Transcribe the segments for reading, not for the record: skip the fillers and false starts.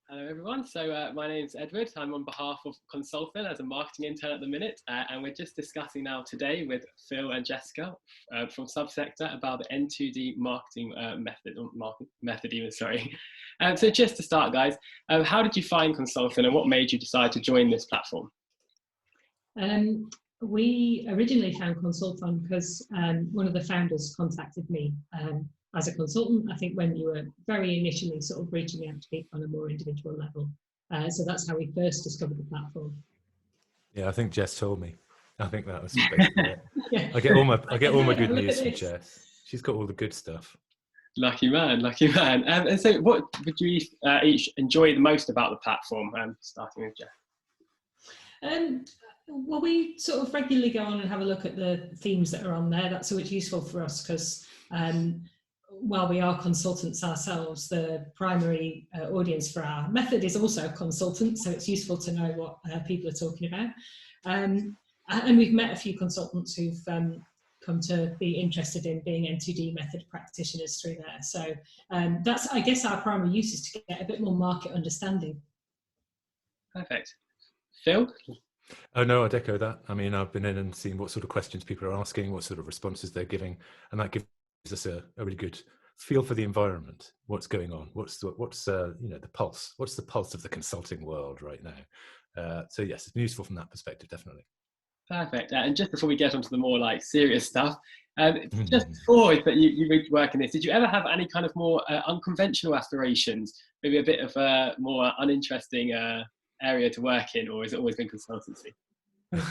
Hello everyone, so my name's Edward. I'm on behalf of Consulthon as a marketing intern at the minute, and we're just discussing now today with Phil and Jessica from Subsector about the N2D marketing method even, sorry. So just to start guys, how did you find Consulthon and what made you decide to join this platform? We originally found Consulthon because one of the founders contacted me as a consultant, I think when you were very initially sort of reaching out to people on a more individual level. So that's how we first discovered the platform. Yeah, I think Jess told me. I think that was basically it. Yeah. I get all my good news from Jess. She's got all the good stuff. Lucky man, lucky man. And so what would you each enjoy the most about the platform, starting with Jess? Well, we sort of regularly go on and have a look at the themes that are on there. That's always useful for us because while we are consultants ourselves, the primary audience for our method is also consultants, so it's useful to know what people are talking about. And we've met a few consultants who've come to be interested in being N2D method practitioners through there. So that's, I guess, our primary use is to get a bit more market understanding. Perfect. Phil? Oh no, I'd echo that. I mean, I've been in and seen what sort of questions people are asking, what sort of responses they're giving, and that gives us a really good feel for the environment. What's going on? What's you know, the pulse? What's the pulse of the consulting world right now? So yes, it's useful from that perspective, definitely. Perfect. And just before we get onto the more like serious stuff, just before that you reached work in this, did you ever have any kind of more unconventional aspirations? Maybe a bit of a more uninteresting area to work in, or has it always been consultancy?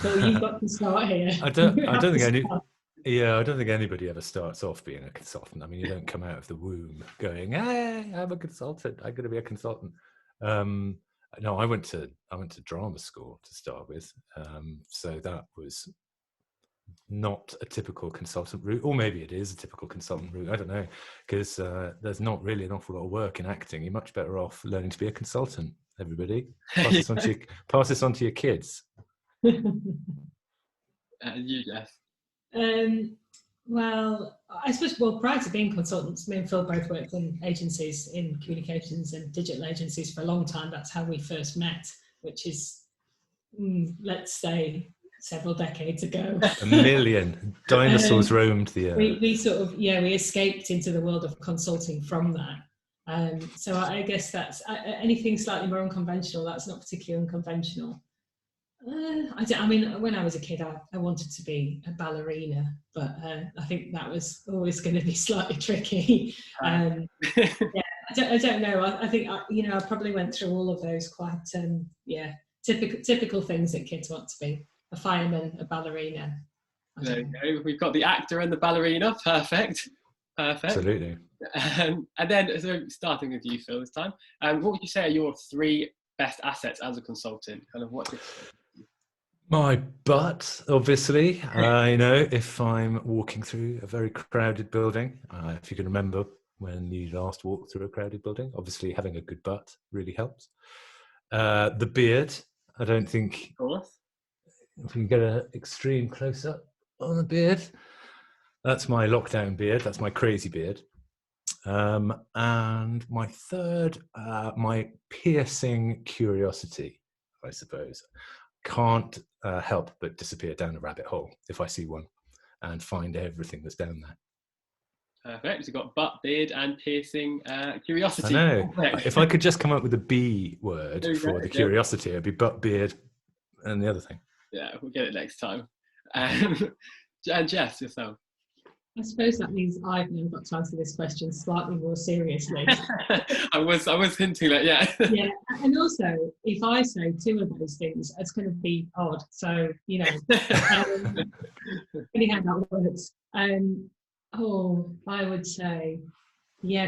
So you've got to start here. I don't think anybody ever starts off being a consultant. I mean, you don't come out of the womb going, "Hey, I'm a consultant. I'm going to be a consultant." No, I went to drama school to start with, so that was not a typical consultant route, or maybe it is a typical consultant route. I don't know, because there's not really an awful lot of work in acting. You're much better off learning to be a consultant. Everybody, pass this on to your kids. You, Jess? Well, I suppose, prior to being consultants, me and Phil both worked in agencies, in communications and digital agencies for a long time. That's how we first met, which is, let's say, several decades ago. A million. Dinosaurs roamed the earth. We sort of, we escaped into the world of consulting from that. So I guess that's anything slightly more unconventional. That's not particularly unconventional. I mean, when I was a kid, I wanted to be a ballerina, but I think that was always going to be slightly tricky. I don't know. I think I probably went through all of those quite typical things that kids want to be: a fireman, a ballerina. There you go. We've got the actor and the ballerina. Perfect. Absolutely. And then, so starting with you, Phil, this time, what would you say are your 3 best assets as a consultant? Kind of what? My butt, obviously. You know, if I'm walking through a very crowded building, if you can remember when you last walked through a crowded building, obviously having a good butt really helps. The beard, I don't think. Of course. If we can get an extreme close up on the beard, that's my lockdown beard. That's my crazy beard. And my third, my piercing curiosity, I suppose. Can't help but disappear down a rabbit hole if I see one and find everything that's down there. Perfect. You've got butt, beard and piercing curiosity. I know. If I could just come up with a B word for the curiosity, it'd be butt, beard and the other thing. Yeah, we'll get it next time. And Jess, yourself. I suppose that means I've now got to answer this question slightly more seriously. I was hinting that, yeah. Yeah, and also, if I say 2 of those things, it's going to be odd. So, you know, anyhow that works. I would say,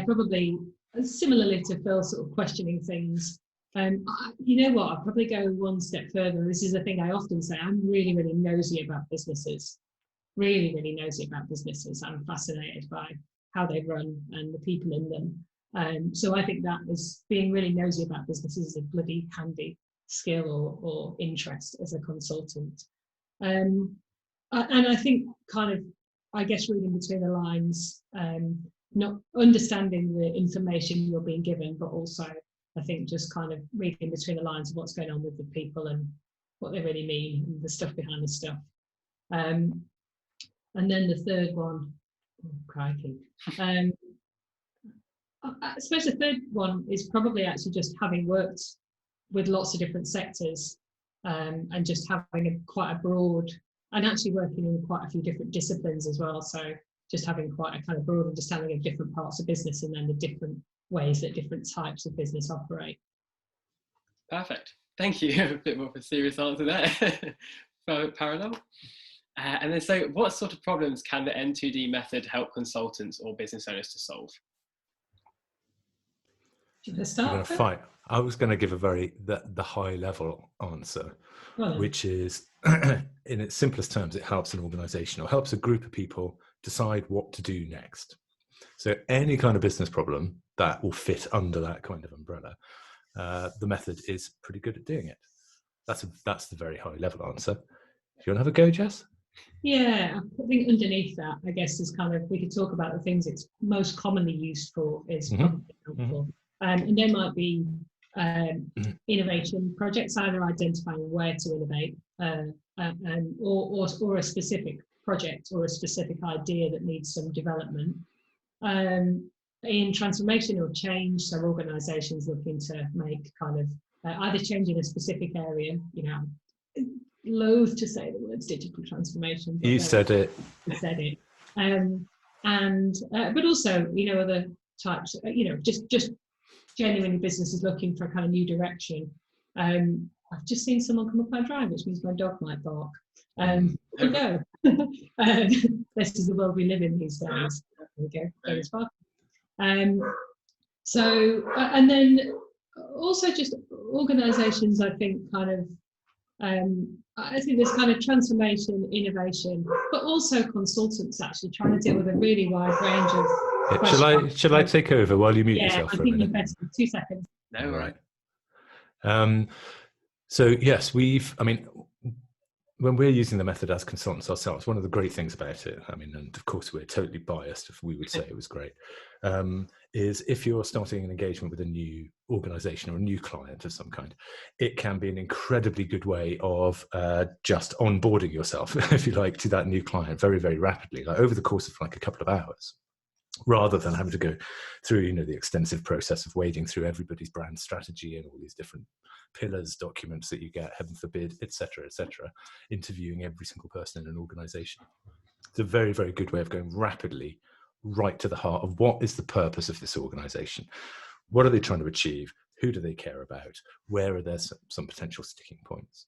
probably similarly to Phil, sort of questioning things. You know what? I'll probably go one step further. This is a thing I often say. I'm really, really nosy about businesses. Really, really nosy about businesses. I'm fascinated by how they run and the people in them. So I think that is being really nosy about businesses is a bloody handy skill or interest as a consultant. And I think kind of, I guess, reading between the lines, not understanding the information you're being given, but also I think just kind of reading between the lines of what's going on with the people and what they really mean and the stuff behind the stuff. And then the third one, oh, crikey. I suppose the third one is probably actually just having worked with lots of different sectors, and just having quite a broad, and actually working in quite a few different disciplines as well. So just having quite a kind of broad understanding of different parts of business and then the different ways that different types of business operate. Perfect. Thank you. A bit more of a serious answer there. For parallel. And then, so what sort of problems can the N2D method help consultants or business owners to solve? You're going to fight. I was going to give the high level answer, which is, in its simplest terms, it helps an organization or helps a group of people decide what to do next. So any kind of business problem that will fit under that kind of umbrella, the method is pretty good at doing it. That's the very high level answer. Do you want to have a go, Jess? Yeah, I think underneath that, I guess, is kind of, we could talk about the things it's most commonly used for is probably helpful. And there might be innovation projects, either identifying where to innovate or a specific project or a specific idea that needs some development. In transformation or change, so organisations looking to make kind of either change in a specific area, you know, loath to say the words digital transformation. You said it. You said it. But also, you know, other types, you know, just genuinely businesses looking for a kind of new direction. I've just seen someone come up my drive, which means my dog might bark. We'll go. This is the world we live in these days. There we go. There's bark. And then also just organisations, I think, kind of, I think there's kind of transformation, innovation, but also consultants actually trying to deal with a really wide range of questions. Shall I take over while you mute yourself for a minute? Yeah, I think you're better. 2 seconds. No, right. So yes, when we're using the method as consultants ourselves, one of the great things about it, I mean, and of course we're totally biased if we would say it was great, is if you're starting an engagement with a new organization or a new client of some kind, it can be an incredibly good way of just onboarding yourself, if you like, to that new client very, very rapidly, like over the course of like a couple of hours, rather than having to go through, you know, the extensive process of wading through everybody's brand strategy and all these different pillars, documents that you get, heaven forbid, etc., interviewing every single person in an organization. It's a very, very good way of going rapidly right to the heart of what is the purpose of this organization. What are they trying to achieve? Who do they care about? Where are there some potential sticking points?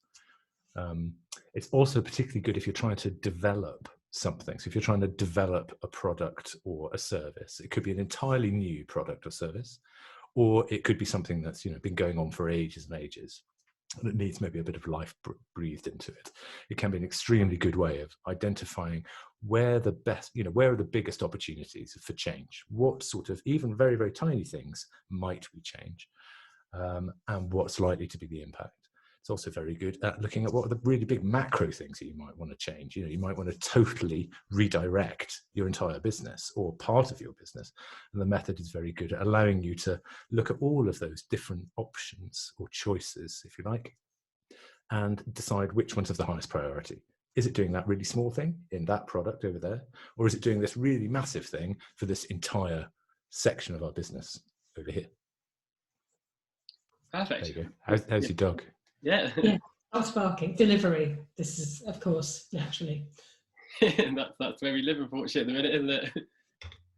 It's also particularly good if you're trying to develop something. So if you're trying to develop a product or a service, it could be an entirely new product or service, or it could be something that's, you know, been going on for ages and ages, and it needs maybe a bit of life breathed into it. It can be an extremely good way of identifying where are the biggest opportunities for change. What sort of even very, very tiny things might we change, and what's likely to be the impact. It's also very good at looking at what are the really big macro things that you might want to change. You know, you might want to totally redirect your entire business or part of your business. And the method is very good at allowing you to look at all of those different options or choices, if you like, and decide which one's of the highest priority. Is it doing that really small thing in that product over there? Or is it doing this really massive thing for this entire section of our business over here? Perfect. There you go. How's your dog? Yeah. Stop barking. Delivery. This is, of course, naturally. that's where we live, unfortunately, at the minute, isn't it?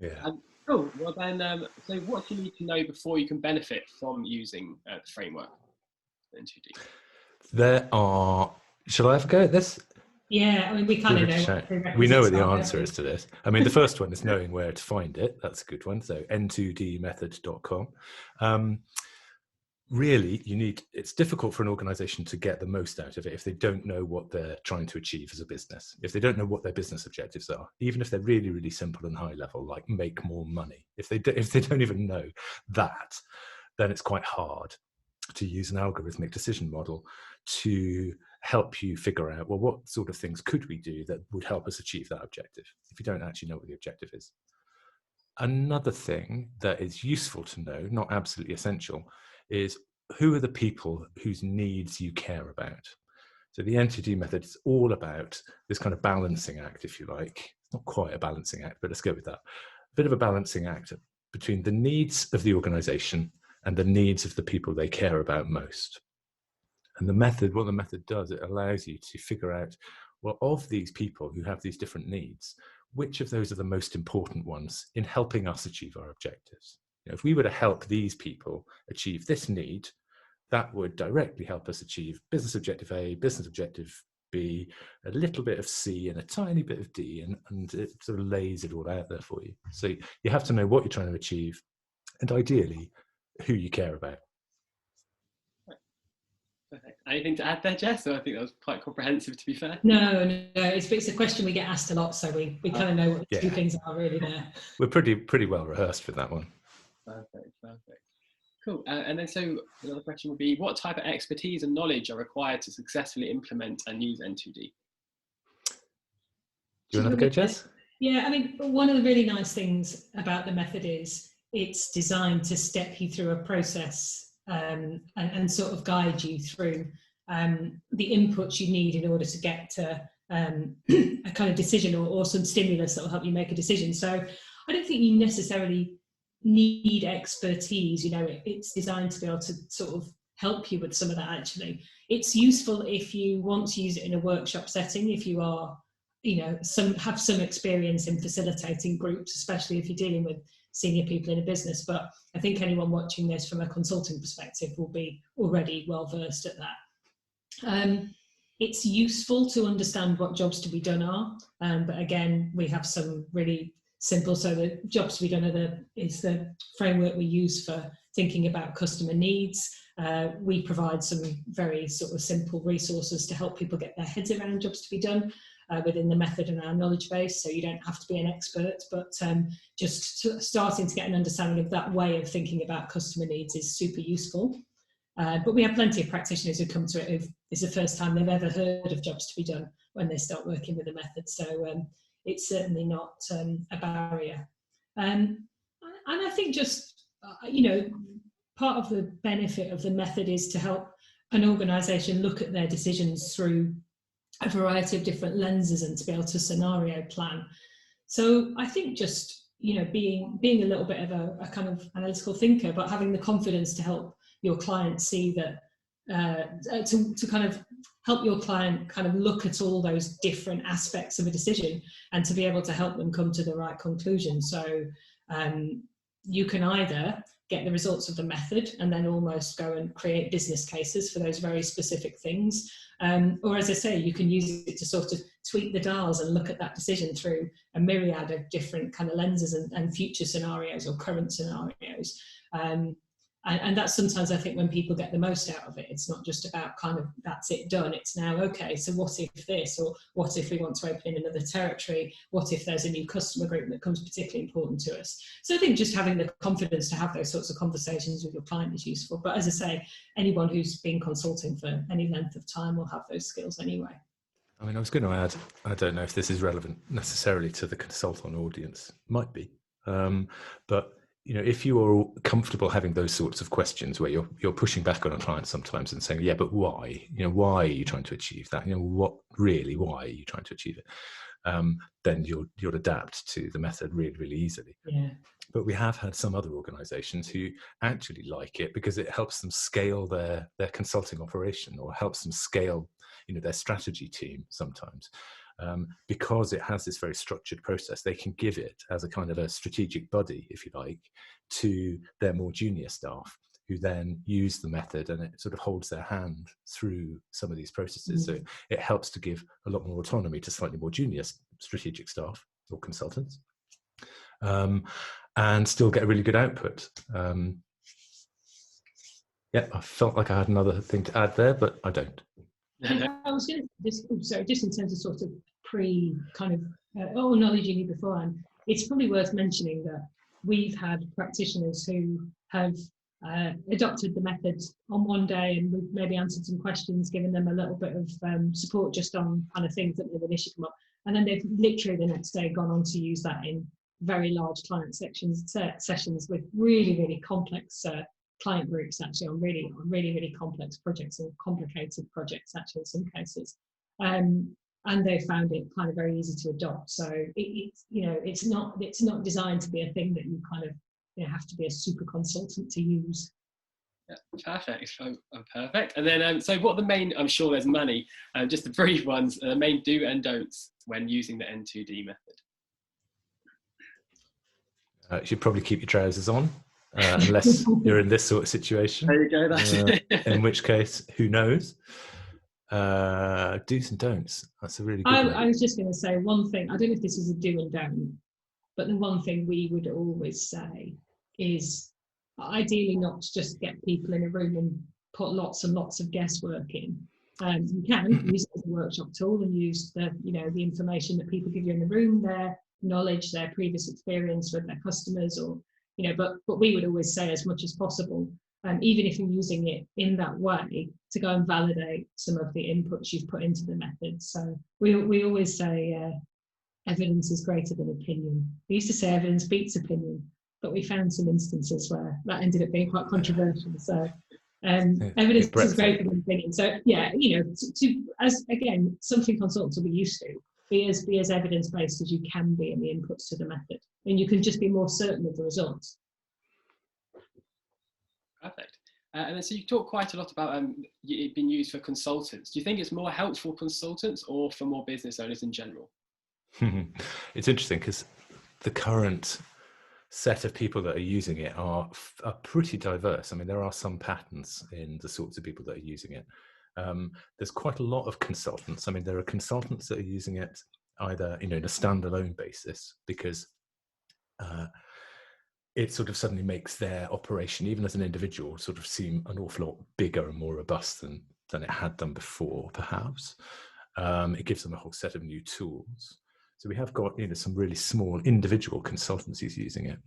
Yeah. Cool. Well then, so what do you need to know before you can benefit from using the framework in 2D? There are. Shall I have a go at this? Yeah, I mean, we kind of know. We know what the answer is to this. I mean, the first one is knowing where to find it. That's a good one. So N2DMethod.com. Really, it's difficult for an organization to get the most out of it if they don't know what they're trying to achieve as a business. If they don't know what their business objectives are, even if they're really, really simple and high level, like make more money. If they don't even know that, then it's quite hard to use an algorithmic decision model to help you figure out, well, what sort of things could we do that would help us achieve that objective if you don't actually know what the objective is. Another thing that is useful to know, not absolutely essential, is who are the people whose needs you care about. So the N2D method is all about this kind of balancing act, if you like. It's not quite a balancing act, but let's go with that. A bit of a balancing act between the needs of the organization and the needs of the people they care about most. And the method, what the method does, it allows you to figure out, well, of these people who have these different needs, which of those are the most important ones in helping us achieve our objectives. You know, if we were to help these people achieve this need, that would directly help us achieve business objective A, business objective B, a little bit of C and a tiny bit of D, and it sort of lays it all out there for you. So you have to know what you're trying to achieve and ideally who you care about. Perfect. Anything to add there, Jess? So I think that was quite comprehensive, to be fair. No, it's a question we get asked a lot, so we kind of know what the two things are really there. We're pretty well rehearsed for that one. Perfect. Cool. And then so another question would be, what type of expertise and knowledge are required to successfully implement and use N2D? Do you want to go, Jess? Yeah, I mean, one of the really nice things about the method is it's designed to step you through a process and sort of guide you through the inputs you need in order to get to a kind of decision or some stimulus that will help you make a decision. So I don't think you necessarily need expertise. You know, it's designed to be able to sort of help you with some of that. Actually, it's useful if you want to use it in a workshop setting, if you are, you know, have some experience in facilitating groups, especially if you're dealing with senior people in a business. But I think anyone watching this from a consulting perspective will be already well versed at that. It's useful to understand what jobs to be done are, but again, we have some really simple. So the jobs to be done is the framework we use for thinking about customer needs. We provide some very sort of simple resources to help people get their heads around jobs to be done within the method and our knowledge base. So you don't have to be an expert, but just starting to get an understanding of that way of thinking about customer needs is super useful. But we have plenty of practitioners who come to it who it's the first time they've ever heard of jobs to be done when they start working with the method. So it's certainly not a barrier. And I think just, you know, part of the benefit of the method is to help an organisation look at their decisions through a variety of different lenses and to be able to scenario plan. So I think just, you know, being a little bit of a kind of analytical thinker, but having the confidence to help your client see that, to kind of help your client kind of look at all those different aspects of a decision and to be able to help them come to the right conclusion. So you can either get the results of the method and then almost go and create business cases for those very specific things. Or as I say, you can use it to sort of tweak the dials and look at that decision through a myriad of different kind of lenses and future scenarios or current scenarios. And that's sometimes, I think, when people get the most out of it. It's not just about kind of, that's it done. It's now, okay, so what if this? Or what if we want to open in another territory? What if there's a new customer group that becomes particularly important to us? So I think just having the confidence to have those sorts of conversations with your client is useful. But as I say, anyone who's been consulting for any length of time will have those skills anyway. I mean, I was going to add, I don't know if this is relevant necessarily to the Consulthon audience. Might be. But you know, if you are comfortable having those sorts of questions where you're pushing back on a client sometimes and saying, yeah, but why? You know, why are you trying to achieve that? You know, why are you trying to achieve it? Then you'll adapt to the method really, really easily. Yeah. But we have had some other organizations who actually like it because it helps them scale their consulting operation or helps them scale, you know, their strategy team sometimes. Because it has this very structured process, they can give it as a kind of a strategic buddy, if you like, to their more junior staff who then use the method, and it sort of holds their hand through some of these processes. So it helps to give a lot more autonomy to slightly more junior strategic staff or consultants, and still get a really good output. Yeah, I felt like I had another thing to add there, but I don't. I was going to just in terms of sort of acknowledging you beforehand, it's probably worth mentioning that we've had practitioners who have adopted the method on one day, and we've maybe answered some questions, given them a little bit of support just on kind of things that they've initially come up, and then they've literally the next day gone on to use that in very large client sessions with really, really complex client groups actually on really complex projects or complicated projects actually in some cases. And they found it kind of very easy to adopt. So it's not designed to be a thing that you kind of have to be a super consultant to use. Yeah, perfect. Perfect. And then, so what the main? I'm sure there's many. Just the brief ones. The main do and don'ts when using the N2D method. You should probably keep your trousers on, unless you're in this sort of situation. There you go. That's it. In which case, who knows? Do's and don'ts. That's a really good one. I was just going to say one thing. I don't know if this is a do and don't, but the one thing we would always say is ideally not to just get people in a room and put lots and lots of guesswork in. You can use it as a workshop tool and use the information that people give you in the room, their knowledge, their previous experience with their customers, or but we would always say as much as possible, even if you're using it in that way, to go and validate some of the inputs you've put into the method. So we always say evidence is greater than opinion. We used to say evidence beats opinion, but we found some instances where that ended up being quite controversial. So evidence is greater than opinion. So as again, something consultants will be used to. Be as evidence-based as you can be in the inputs to the method, and you can just be more certain of the results. Perfect. And then, so you talk quite a lot about it being used for consultants. Do you think it's more helpful for consultants or for more business owners in general? It's interesting because the current set of people that are using it are pretty diverse. I mean, there are some patterns in the sorts of people that are using it. There's quite a lot of consultants. I mean, there are consultants that are using it either in a standalone basis because it sort of suddenly makes their operation, even as an individual, sort of seem an awful lot bigger and more robust than it had done before, perhaps. It gives them a whole set of new tools. So we have got some really small individual consultancies using it,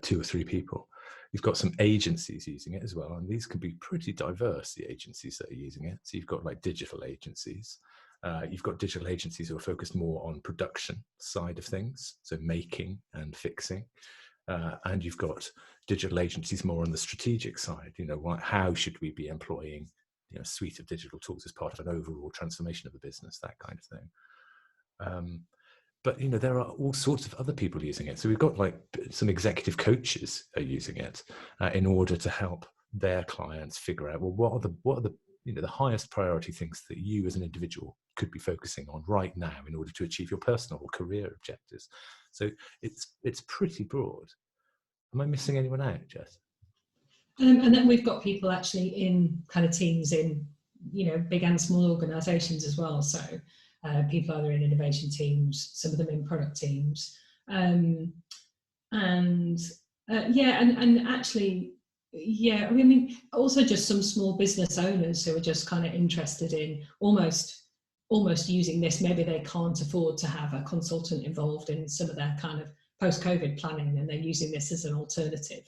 2 or 3 people. You've got some agencies using it as well, and these can be pretty diverse, the agencies that are using it. So you've got like digital agencies. You've got digital agencies who are focused more on production side of things, so making and fixing. And you've got digital agencies more on the strategic side. How should we be employing a suite of digital tools as part of an overall transformation of the business, that kind of thing. But there are all sorts of other people using it. So we've got like some executive coaches are using it in order to help their clients figure out, well, what are the highest priority things that you as an individual could be focusing on right now in order to achieve your personal or career objectives. So it's pretty broad. Am I missing anyone out, Jess? And then we've got people actually in kind of teams in big and small organisations as well. So people either in innovation teams, some of them in product teams, and actually, I mean, also just some small business owners who are just kind of interested in almost using this. Maybe they can't afford to have a consultant involved in some of their kind of post-COVID planning, and they're using this as an alternative.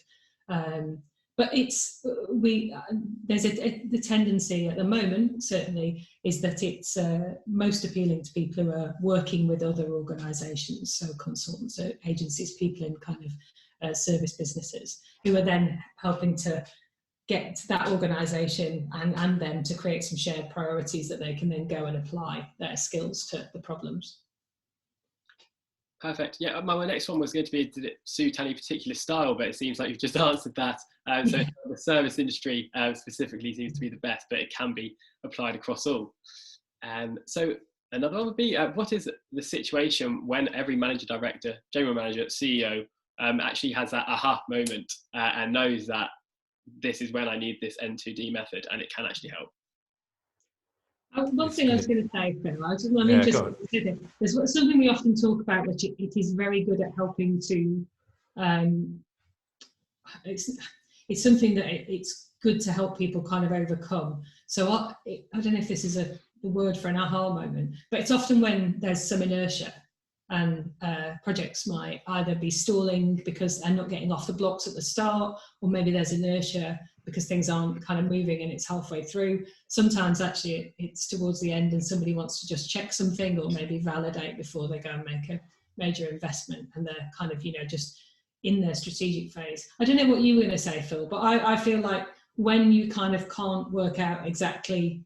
But there's the tendency at the moment, certainly, is that it's most appealing to people who are working with other organisations, so consultants, agencies, people in kind of service businesses, who are then helping to get that organisation and them to create some shared priorities that they can then go and apply their skills to the problems. Perfect. Yeah, my next one was going to be, did it suit any particular style? But it seems like you've just answered that. So the service industry specifically seems to be the best, but it can be applied across all. So another one would be, what is the situation when every manager, director, general manager, CEO actually has that aha moment and knows that this is when I need this N2D method and it can actually help? One thing I was going to say, Phil, I'm interested in there's something we often talk about, which it is very good at helping to, it's something that it's good to help people kind of overcome. So I don't know if this is the word for an aha moment, but it's often when there's some inertia and projects might either be stalling because they're not getting off the blocks at the start, or maybe there's inertia because things aren't kind of moving and it's halfway through. Sometimes actually it's towards the end and somebody wants to just check something or maybe validate before they go and make a major investment, and they're kind of, just in their strategic phase. I don't know what you were going to say, Phil, but I feel like when you kind of can't work out exactly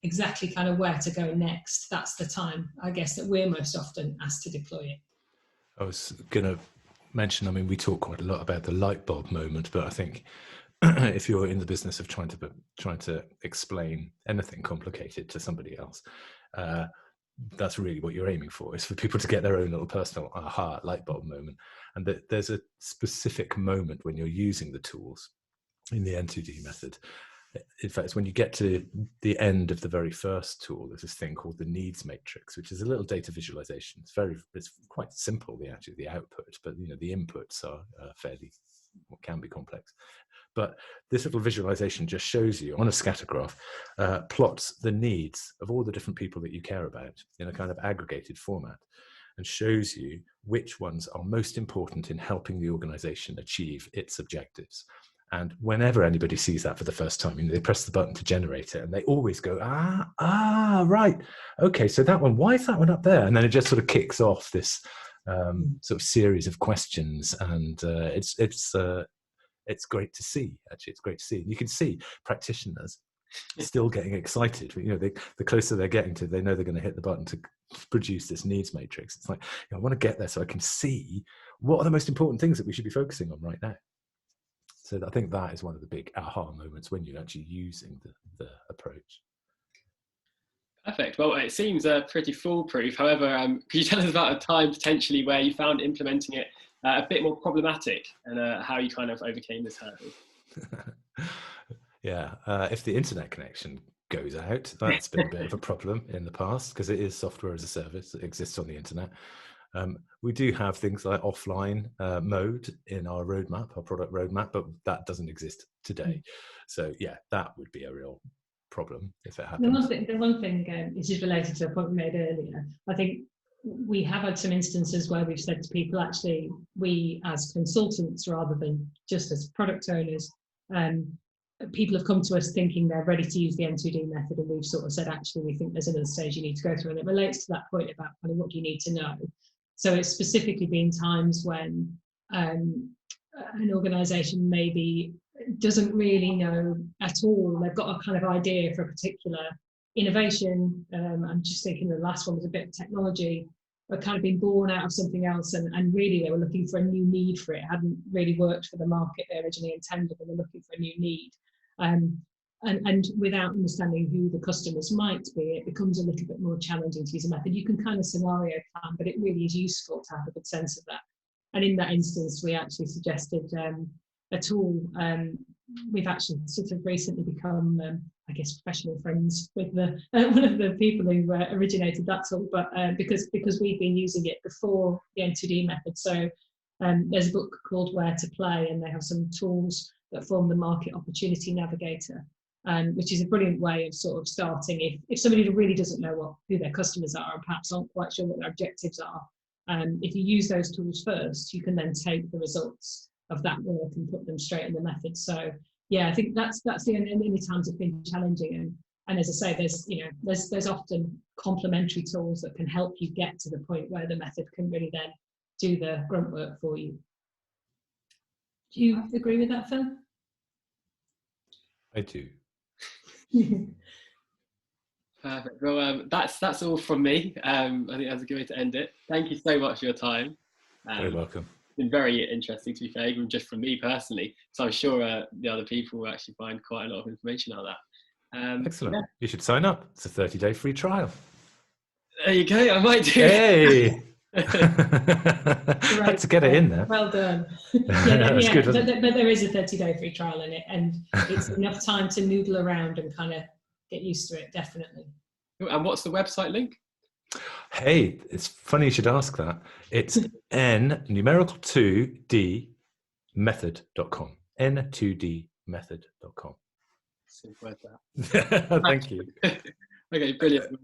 kind of where to go next, that's the time, I guess, that we're most often asked to deploy it. I was going to mention, I mean, we talk quite a lot about the light bulb moment, but I think if you're in the business of trying to explain anything complicated to somebody else, that's really what you're aiming for, is for people to get their own little personal aha light bulb moment. And that there's a specific moment when you're using the tools in the N2D method. In fact, when you get to the end of the very first tool, there's this thing called the needs matrix, which is a little data visualization. It's quite simple, the output, but the inputs are fairly, what can be complex. But this little visualization just shows you on a scatter graph, plots the needs of all the different people that you care about in a kind of aggregated format, and shows you which ones are most important in helping the organization achieve its objectives. And whenever anybody sees that for the first time, they press the button to generate it, and they always go, right, okay, so that one, why is that one up there? And then it just sort of kicks off this sort of series of questions, and it's great to see. Actually, it's great to see. You can see practitioners still getting excited. The closer they're getting to, they know they're going to hit the button to produce this needs matrix. It's like, I want to get there so I can see what are the most important things that we should be focusing on right now. So I think that is one of the big aha moments when you're actually using the approach. Perfect. Well, it seems pretty foolproof. However, could you tell us about a time potentially where you found implementing it a bit more problematic, and how you kind of overcame this hurdle? Yeah, if the internet connection goes out, that's been a bit of a problem in the past, because it is software as a service that exists on the internet. We do have things like offline mode in our roadmap, our product roadmap, but that doesn't exist today. So yeah, that would be a real problem if it happens. The one thing this is related to a point we made earlier. I think we have had some instances where we've said to people, actually, we as consultants, rather than just as product owners, people have come to us thinking they're ready to use the N2D method, and we've sort of said, actually, we think there's another stage you need to go through, and it relates to that point about kind of what do you need to know. So it's specifically been times when an organisation maybe doesn't really know at all. They've got a kind of idea for a particular innovation. I'm just thinking the last one was a bit of technology, but kind of been born out of something else, and really they were looking for a new need for it. It hadn't really worked for the market they originally intended, and they're looking for a new need. And without understanding who the customers might be, it becomes a little bit more challenging to use a method. You can kind of scenario plan, but it really is useful to have a good sense of that. And in that instance, we actually suggested a tool. We've actually sort of recently become, I guess, professional friends with one of the people who originated that tool, but because we've been using it before the N2D method. So there's a book called Where to Play, and they have some tools that form the Market Opportunity Navigator, which is a brilliant way of sort of starting. If somebody really doesn't know who their customers are, and perhaps aren't quite sure what their objectives are, if you use those tools first, you can then take the results of that work and put them straight in the method. So yeah, I think that's the only times it's been challenging. And as I say, there's often complementary tools that can help you get to the point where the method can really then do the grunt work for you. Do you agree with that, Phil? I do. Perfect. Well, that's all from me. I think that's a good way to end it. Thank you so much for your time. Very welcome. It's been very interesting, to be fair, even just from me personally. So I'm sure the other people will actually find quite a lot of information out of that. Excellent. Yeah. You should sign up. It's a 30-day free trial. There you go. I might do. Hey. Had to get it in there. Well done. That's good, but there is a 30-day free trial in it, and it's enough time to noodle around and kind of get used to it, definitely. And what's the website link? Hey, it's funny you should ask that. It's N2D Method.com. N2D Method.com. Simple as that. Thank you. Okay, brilliant.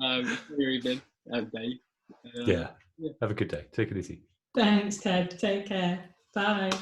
Your evening, Dave. Yeah. Have a good day. Take it easy. Thanks, Ted. Take care. Bye.